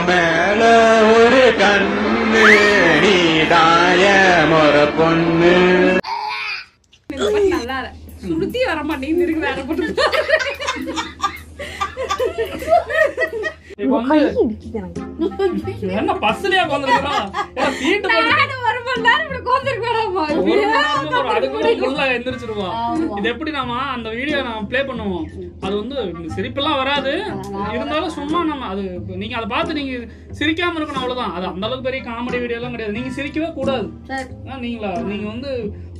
மேல ஒரு கண்ணு நீதாய முற பொண்ணு நல்லா சுருத்தி வர மாட்டேங்குது இருக்கு வேற போட்டு என்ன பஸ்லயா உட்கார்ந்திருக்கோம் சீட் போட்டு ஒரு மணி நேரம் இப்படி உட்கார்ந்திருக்க வேணாமா அதுக்குள்ள எந்திரிச்சிருவோம் இது எப்படி நாம அந்த வீடியோ நாம ப்ளே பண்ணுவோம் அது வந்து சிரிப்பெல்லாம் வராது இருந்தாலும் சும்மா நம்ம அது நீங்க அதை பார்த்து நீங்க சிரிக்காம இருக்கணும் அவ்வளவுதான் அது அந்த அளவுக்கு பெரிய காமெடி வீடியோ எல்லாம் கிடையாது நீங்க சிரிக்கவே கூடாது நீங்களா நீங்க வந்து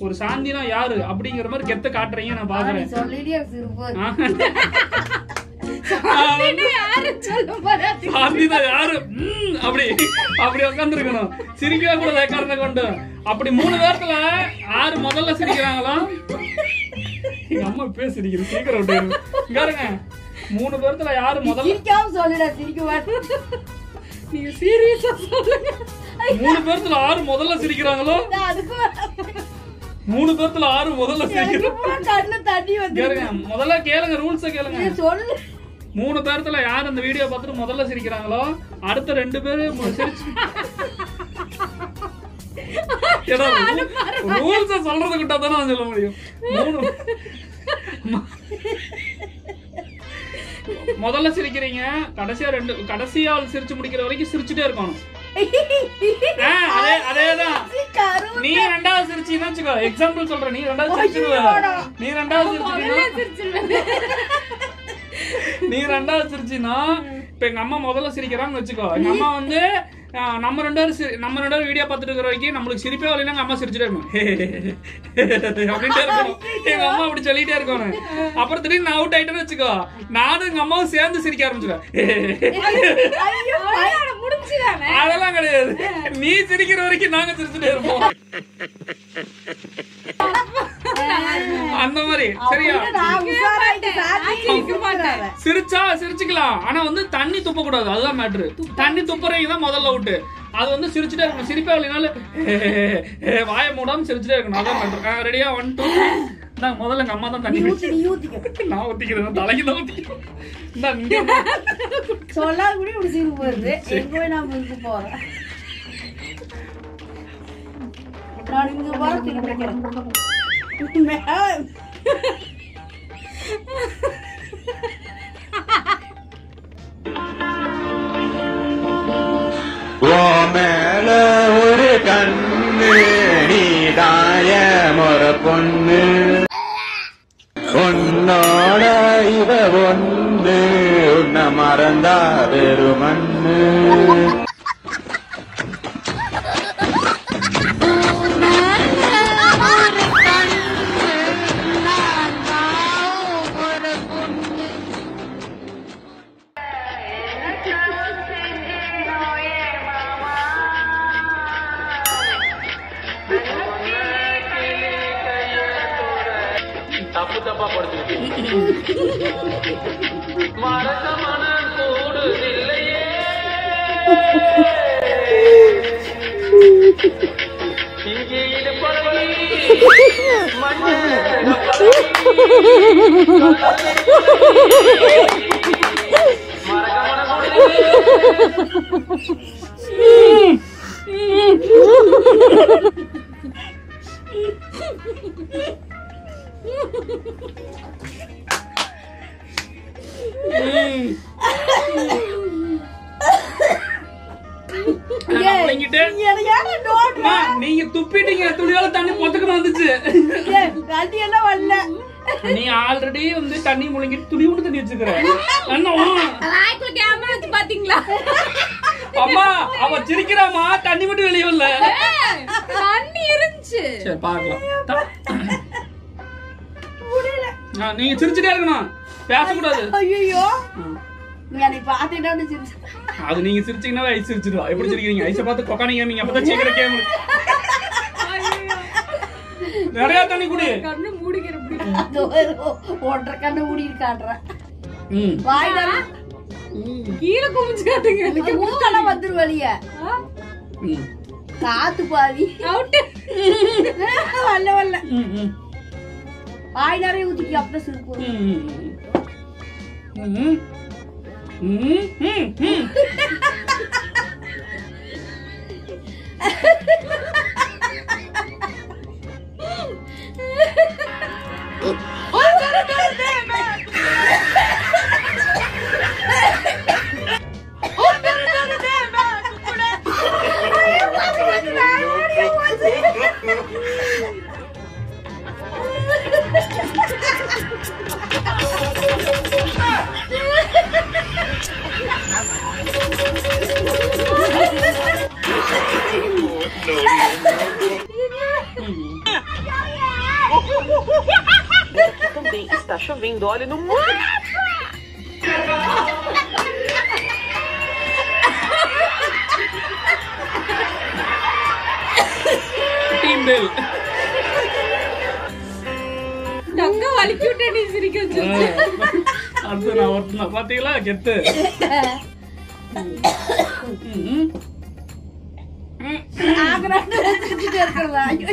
ஒரு சாந்தினா யாரு அப்படிங்கிற மாதிரி கெத்த காட்டுறீங்க நான் பாக்குறேன் அப்படி உட்காந்துருக்கணும் சிரிக்கவே கூட காரணத்தை கொண்டு அப்படி 3 பேர்த்துல யாரு முதல்ல சிரிக்கிறாங்களா எங்க அம்மா இப்ப சிரிக்கிற சீக்கிரம் பாருங்க 3 பேர்த்துல யாரு முதல்ல சொல்லுடா சிரிக்க நீங்க சீரியஸா சொல்லுங்க 3 பேர்த்துல யாரு முதல்ல சிரிக்கிறாங்களோ 3 பேர்த்துல யாரு முதல்ல சிரிக்கிறாங்க முதல்ல கேளுங்க ரூல்ஸ கேளுங்க சொல்லு 3 பேர்த்துல யார் அந்த வீடியோ பார்த்துட்டு முதல்ல சிரிக்கிறாங்களோ அடுத்த 2 பேரு சிரிச்சு ரூல்ஸ சொல்றது கிட்ட தானே சொல்ல முடியும் முதல்ல சிரிக்கிறீங்க கடைசியா சிரிச்சு முடிக்கிற வரைக்கும் சிரிச்சுட்டே இருக்கணும் அதேதான் நீ 2வது சிரிச்சீங்கன்னா வச்சுக்கோ எக்ஸாம்பிள் சொல்றேன் நீ 2வது சிரிச்சிருவ நீ 2வது சிரிச்சீங்கன்னா இப்ப எங்க அம்மா முதல்ல சிரிக்கிறான்னு வச்சுக்கோ எங்க அம்மா வந்து நம்ம ரெண்டு பேரும் வீடியோ பார்த்துட்டு இருக்கிற வரைக்கும் நம்மளுக்கு சிரிப்பே வரலைன்னா எங்க அம்மா சிரிச்சுட்டே இருக்கணும் அப்படின்ட்டே இருக்கணும் எங்க அம்மா அப்படி சொல்லிட்டே இருக்கணும் அப்புறம் திடீர்னு நான் அவுட் ஆயிட்டேன்னு வச்சுக்கோ நானும் எங்க அம்மாவும் சேர்ந்து சிரிக்க ஆரம்பிச்சிடுவேன் அதெல்லாம் கிடையாது நீ சிரிக்கிற வரைக்கும் நாங்க சிரிச்சுட்டே இருப்போம் அந்த மாதிரி சரியா சிரிச்சுக்கலாம் ஆனா வந்து தண்ணி துப்ப கூடாது அதுதான் மேட்ரு தண்ணி துப்புறீங்க தான் முதல்ல அவுட்டு அது வந்து சிரிச்சுட்டே இருக்கணும் சிரிப்பே இல்லைனாலும் வாய மூடாம சிரிச்சுட்டே இருக்கணும் அதான் மேட்ரு ரெடியா 1 2 முதல்ல எங்க அம்மா தான் தண்ணி நான் ஊத்திக்கிறேன் தலைக்கு தான் ஊத்திக்கிறேன் சொல்லாத கூட இப்படி சிரிப்பு வருது எங்க நான் போறேன் நான் இங்க போறேன் மேல ஒரு கண்ணு நீதாய முற பொண்ணு உன்னோட இவ ஒண்ணு உன்ன மறந்தா வெறுமண்ணு தப்பு தப்பா படுத்து மரத்த மனம் கூடுதில்லையே இங்கே இது பழகி நீங்க துப்பிட்டீங்க துளியால தண்ணி பொத்துக்கணும் வந்துச்சு நீ ஆல்ரெடி வந்து தண்ணி முழுங்கிட்டு துளி விட்டு தண்ணி வச்சுக்கிற பாத்தீங்களா அம்மா அவ சிரிக்கிறாமா தண்ணி மட்டும் வெளியே வரல தண்ணி இருந்துச்சு சரி பாக்கலாம் நீங்க சிரிச்சுட்டே இருக்கணும் பேசக்கூடாது ஐயோ அது நீங்க சிரிச்சீங்கன்னா ஐஸ் சிரிச்சிடுவா எப்படி சிரிக்கிறீங்க ஐஸை பார்த்து கொக்கானீங்க நீங்க அப்பதான் சீக்கிரம் கேம் நிறைய தண்ணி குடி கண்ணு மூடிக்கிற ஒன்றரை கண்ணு மூடிட்டு காட்டுறேன். ம் வாயில கீழே குமிச்சு காட்டுங்க. மூக்கெல்லாம் வந்துரு வழிய. ம் காத்து பாதி அவுட். வல்ல வல்ல ம் ம் வாய் நிறைய ஊத்திக்கு அப்படியே சிரிப்பு. Também está chovendo, olha no mundo. Team Bill. தங்க வலிக்கி விட்டு நீ சிரிக்க வச்சிருச்சு. அது நான் ஒருத்தன பாத்தீங்களா கெத்து. ஆகறானே சிரிச்சிட்டே இருக்கறதா. ஐயோ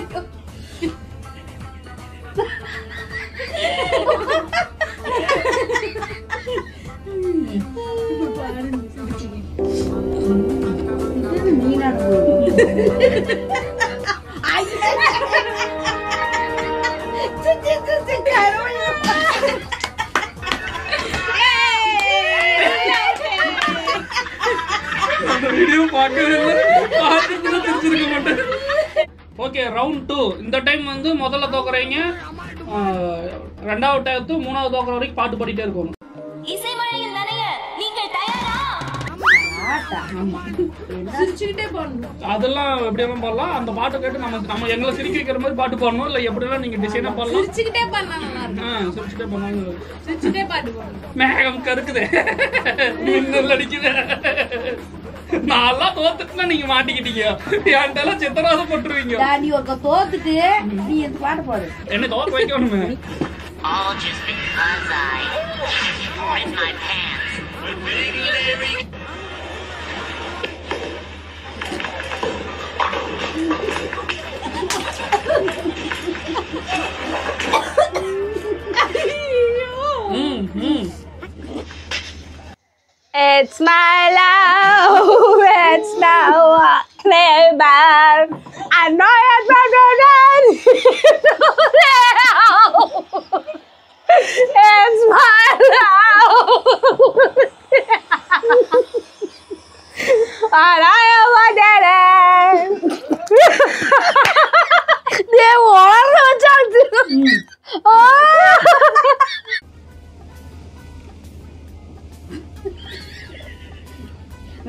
வீடியோ தெரிஞ்சிருக்க மாட்டேன். Okay round 2. இந்த டைம் வந்து முதல்ல தோக்குறீங்க, ரெண்டாவது டைம் மூணாவது தோக்குற வரைக்கும் பாட்டு பாடிட்டே இருக்கணும். இசைமழையில் நனைய நீங்கள் தயாரா? சிரிச்சுக்கிட்டே போடணும். அதெல்லாம் எப்படியெல்லாம் பாடலாம். அந்த பாட்டை கேட்டு நம்ம எங்களை சிரிக்க வைக்கிற மாதிரி பாட்டு பாடணும். இல்ல எப்படிலாம் நீங்க டிசைனா பாடலாம். சிரிச்சுக்கிட்டே பண்ணா நல்லா இருக்கும். சிரிச்சுட்டே பண்ணாங்க. சிரிச்சுட்டே பாட்டு போடணும். மேகம் கருக்குது, மின்னல் அடிக்குது. நான்லாம் தோத்துட்டுனா நீங்க மாட்டிக்கிட்டீங்க. என்கிட்ட சித்தராத போட்டுருவீங்க. நீ ஒரு தோத்துட்டு நீ இந்த பாட்டு பாடு. என்ன தோத்து வைக்கணுமே. All just because I in my pants. It's my love, it's now clear back. I know it's better than it's my love. And I am a dead end. They want to talk to me.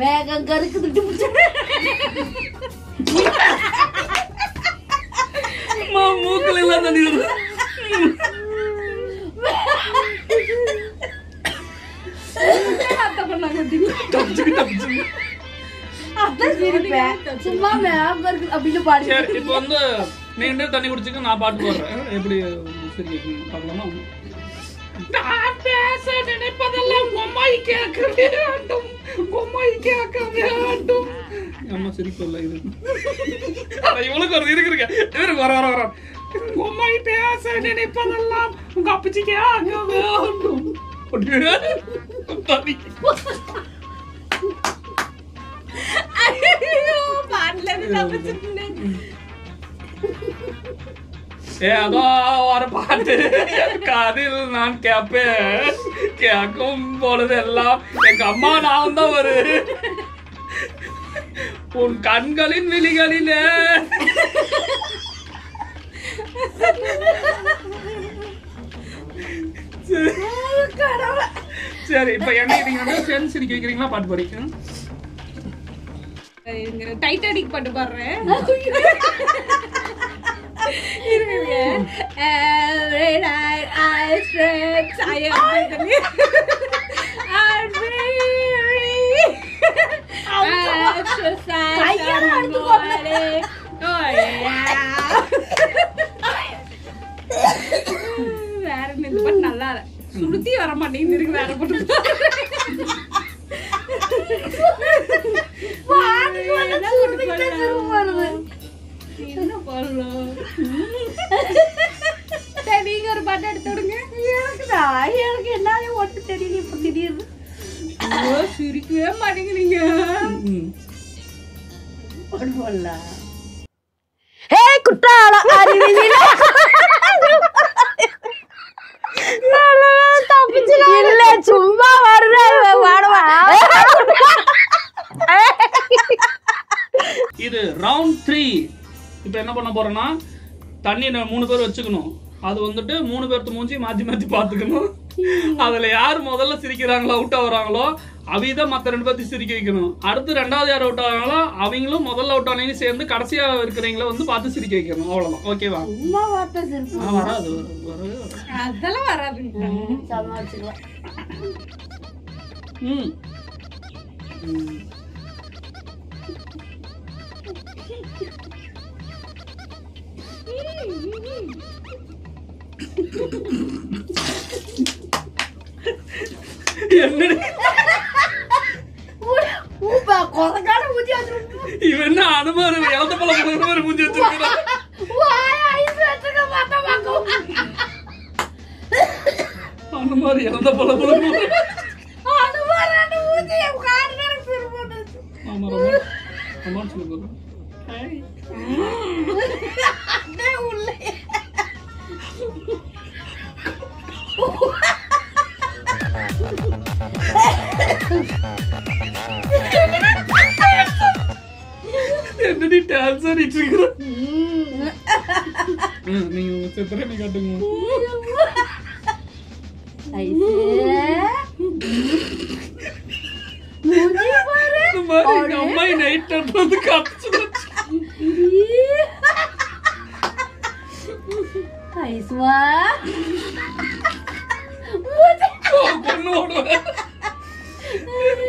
வேகம் கருக்குது. மூக்கல எல்லாம் தண்ணி வருது. சும்மா வேகம் கருக்கு அப்படின்னு பாடு. சரி இப்போ வந்து நீங்க தண்ணி குடிச்சுக்க, நான் பாட்டு போடுறேன். எப்படி சரி பார்க்கலாமா? நான் பேச நினைப்பதெல்லாம் பொம்மை கேட்க வேண்டும், பொம்மை கேட்க வேண்டும். அம்மா சிரிப்பு இல்லை இது. இவளுக்கு ஒரு இருக்குங்க. இவருக்கு வர வர வர பொம்மை பேச நினைப்பதெல்லாம் உங்க அப்பச்சி கேட்க வேண்டும். ஏதோ ஒரு பாட்டு காதில் நான் கேட்பேன், கேட்கும் பொழுது எல்லாம் எங்க அம்மா நான் தான் ஒரு உன் கண்களின் விழிகளிலே. சரி இப்ப என்ன நீங்க சேர்ந்து சிரிக்க வைக்கிறீங்களா? பாட்டு படிக்கணும். டைட்டானிக் பாட்டு பாடுறேன். Every night I stretch, I am weary. Exercise every morning. Oh yeah. இந்த பாட்டு நல்லா இல்ல. சுருத்தி வர மாட்டேங்குது இருக்கு வேற பாட்டு என்ன பண்ணலாம்? சரி நீங்க ஒரு பாட்டு எடுத்து விடுங்க. எனக்கு என்ன ஒட்டு தெரியல இப்ப திடீர்னு சிரிக்கவே மாட்டேங்கிறீங்க. ஹே குற்றாலம் அருவியிலே இல்ல சும்மா வாடுவா. இது ரவுண்ட் 3. இப்போ என்ன பண்ண போறோம்னா தண்ணி 3 பேர் வச்சுக்கணும். அது வந்துட்டு 3 பேர்த்து மூஞ்சி மாத்தி மாத்தி பாத்துக்கணும். அதுல யார் முதல்ல சிரிக்கிறாங்களோ அவுட் ஆகுறாங்களோ அவிதான் மத்த 2 பேர்த்தையும் சிரிக்க வைக்கணும். அடுத்து 2வது யார் அவுட் ஆகிறாங்களோ அவங்களும் முதல்ல அவுட் ஆனவங்க சேர்ந்து கடைசியா இருக்கிறவங்கள வந்து பார்த்து சிரிக்க வைக்கணும். அவ்வளவுதான். ஓகேவா? வராது அதெல்லாம் வராது. சமாளிச்சுக்கலாம். இவன் என்ன அனுமாரு இழந்த போல மூஞ்சி வச்சிருக்கான். அனுமாரு இழந்த போல என்னடி டான்ஸ் ஆடிட்டு இருக்கிற? நீங்க சித்திரனை காட்டுங்க. அம்மா நைட் வந்து காப்பிச்சு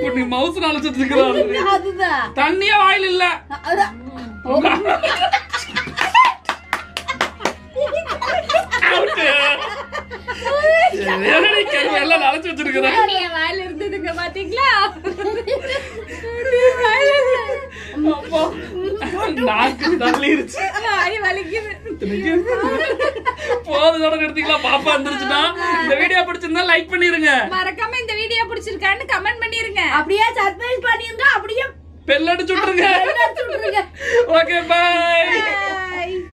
பொண்ணு மவுஸ் நாளைச்சிட்டு இருக்கிறாரு. தண்ணியே வாயில் இல்ல. எல்லாம் நினைச்சு வச்சிருக்கிறேன். வாயில இருந்ததுங்க பாத்தீங்களா? நாக்கு தள்ளிருச்சு. போதும் எடுத்துக்கலாம். பாப்பா வந்துருச்சுன்னா இந்த வீடியோ பிடிச்சிருந்தா லைக் பண்ணிருங்க. மறக்காம இந்த வீடியோ பிடிச்சிருக்கான்னு கமெண்ட் பண்ணிருங்க. அப்படியே சர்ப்ரைஸ் பண்ணிருங்க. அப்படியே பெல் அடிச்சு விட்டுருங்க. Okay bye.